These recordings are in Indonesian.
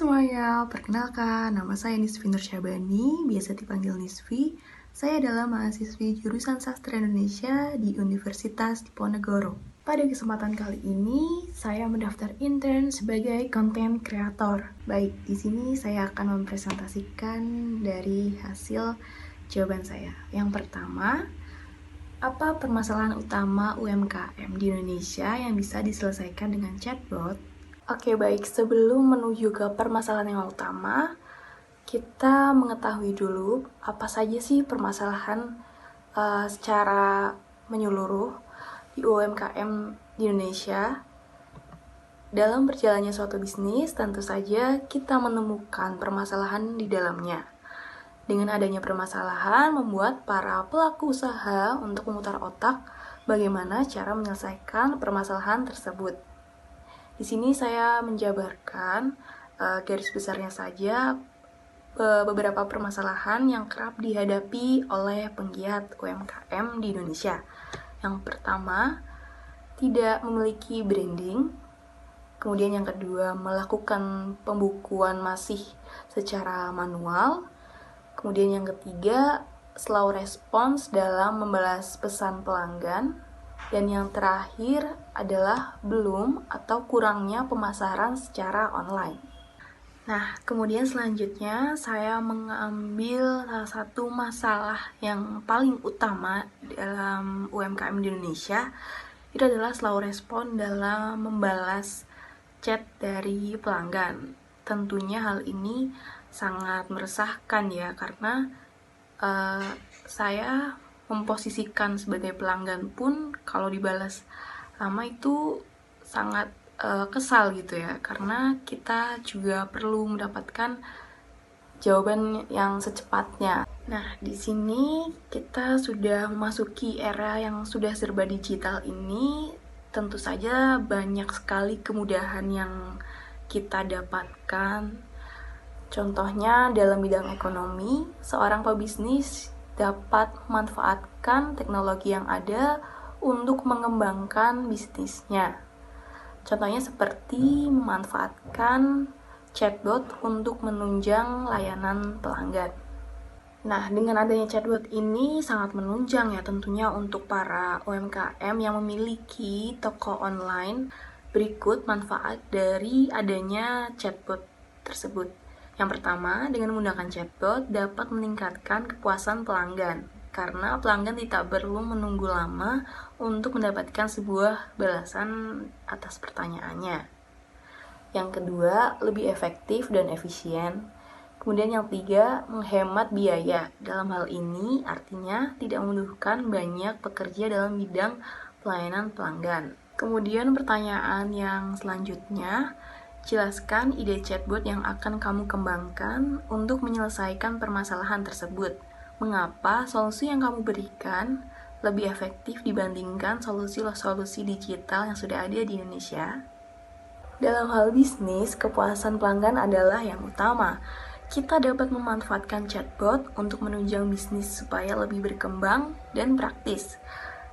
semuanya, perkenalkan nama saya Nisfi Nur Syabani, biasa dipanggil Nisfi. Saya adalah mahasiswi jurusan Sastra Indonesia di Universitas Diponegoro. Pada kesempatan kali ini, saya mendaftar intern sebagai content creator. Baik, di sini saya akan mempresentasikan dari hasil jawaban saya. Yang pertama, apa permasalahan utama UMKM di Indonesia yang bisa diselesaikan dengan chatbot? Oke, baik. Sebelum menuju ke permasalahan yang utama, kita mengetahui dulu apa saja sih permasalahan secara menyeluruh di UMKM di Indonesia. Dalam berjalannya suatu bisnis, tentu saja kita menemukan permasalahan di dalamnya. Dengan adanya permasalahan, membuat para pelaku usaha untuk memutar otak bagaimana cara menyelesaikan permasalahan tersebut. Di sini saya menjabarkan garis besarnya saja beberapa permasalahan yang kerap dihadapi oleh penggiat UMKM di Indonesia. Yang pertama, tidak memiliki branding. Kemudian yang kedua, melakukan pembukuan masih secara manual. Kemudian yang ketiga, slow response dalam membalas pesan pelanggan. Dan yang terakhir adalah belum atau kurangnya pemasaran secara online. Nah, kemudian selanjutnya saya mengambil salah satu masalah yang paling utama dalam UMKM di Indonesia. Itu adalah slow respon dalam membalas chat dari pelanggan. Tentunya hal ini sangat meresahkan ya, karena saya memposisikan sebagai pelanggan pun kalau dibalas lama itu sangat kesal gitu ya, karena kita juga perlu mendapatkan jawaban yang secepatnya. Nah, di sini kita sudah memasuki era yang sudah serba digital ini. Tentu saja banyak sekali kemudahan yang kita dapatkan. Contohnya dalam bidang ekonomi, seorang pebisnis dapat memanfaatkan teknologi yang ada untuk mengembangkan bisnisnya. Contohnya seperti memanfaatkan chatbot untuk menunjang layanan pelanggan. Nah, dengan adanya chatbot ini sangat menunjang ya tentunya untuk para UMKM yang memiliki toko online. Berikut manfaat dari adanya chatbot tersebut. Yang pertama, dengan menggunakan chatbot dapat meningkatkan kepuasan pelanggan karena pelanggan tidak perlu menunggu lama untuk mendapatkan sebuah balasan atas pertanyaannya. Yang kedua, lebih efektif dan efisien. Kemudian yang ketiga, menghemat biaya. Dalam hal ini artinya tidak membutuhkan banyak pekerja dalam bidang pelayanan pelanggan. Kemudian pertanyaan yang selanjutnya, jelaskan ide chatbot yang akan kamu kembangkan untuk menyelesaikan permasalahan tersebut. Mengapa solusi yang kamu berikan lebih efektif dibandingkan solusi-solusi digital yang sudah ada di Indonesia? Dalam hal bisnis, kepuasan pelanggan adalah yang utama. Kita dapat memanfaatkan chatbot untuk menunjang bisnis supaya lebih berkembang dan praktis.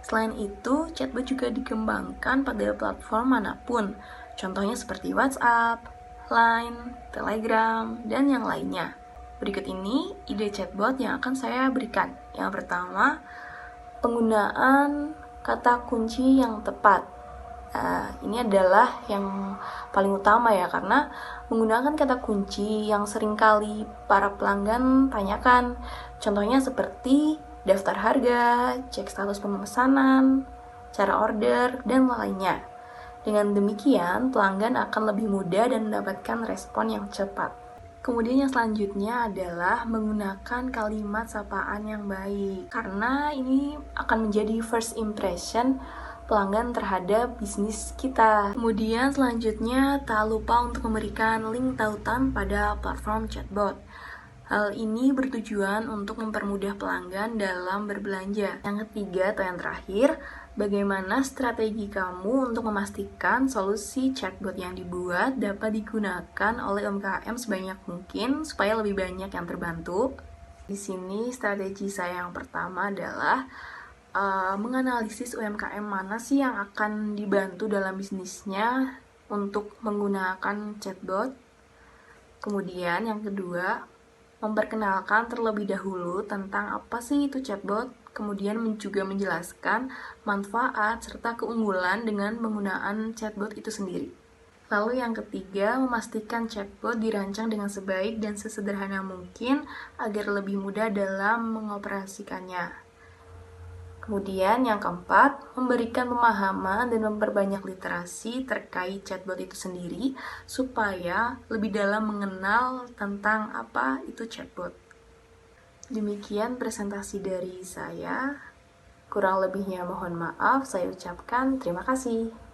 Selain itu, chatbot juga dikembangkan pada platform manapun. Contohnya seperti WhatsApp, Line, Telegram, dan yang lainnya. Berikut ini ide chatbot yang akan saya berikan. Yang pertama, penggunaan kata kunci yang tepat. Ini adalah yang paling utama ya, karena menggunakan kata kunci yang seringkali para pelanggan tanyakan. Contohnya seperti daftar harga, cek status pemesanan, cara order, dan lainnya. Dengan demikian, pelanggan akan lebih mudah dan mendapatkan respon yang cepat. Kemudian yang selanjutnya adalah menggunakan kalimat sapaan yang baik, karena ini akan menjadi first impression pelanggan terhadap bisnis kita. Kemudian selanjutnya, tak lupa untuk memberikan link tautan pada platform chatbot. Hal ini bertujuan untuk mempermudah pelanggan dalam berbelanja. Yang ketiga atau yang terakhir, bagaimana strategi kamu untuk memastikan solusi chatbot yang dibuat dapat digunakan oleh UMKM sebanyak mungkin supaya lebih banyak yang terbantu? Di sini strategi saya yang pertama adalah menganalisis UMKM mana sih yang akan dibantu dalam bisnisnya untuk menggunakan chatbot. Kemudian yang kedua, memperkenalkan terlebih dahulu tentang apa sih itu chatbot, kemudian juga menjelaskan manfaat serta keunggulan dengan penggunaan chatbot itu sendiri. Lalu yang ketiga, memastikan chatbot dirancang dengan sebaik dan sesederhana mungkin agar lebih mudah dalam mengoperasikannya. Kemudian yang keempat, memberikan pemahaman dan memperbanyak literasi terkait chatbot itu sendiri supaya lebih dalam mengenal tentang apa itu chatbot. Demikian presentasi dari saya. Kurang lebihnya mohon maaf, saya ucapkan terima kasih.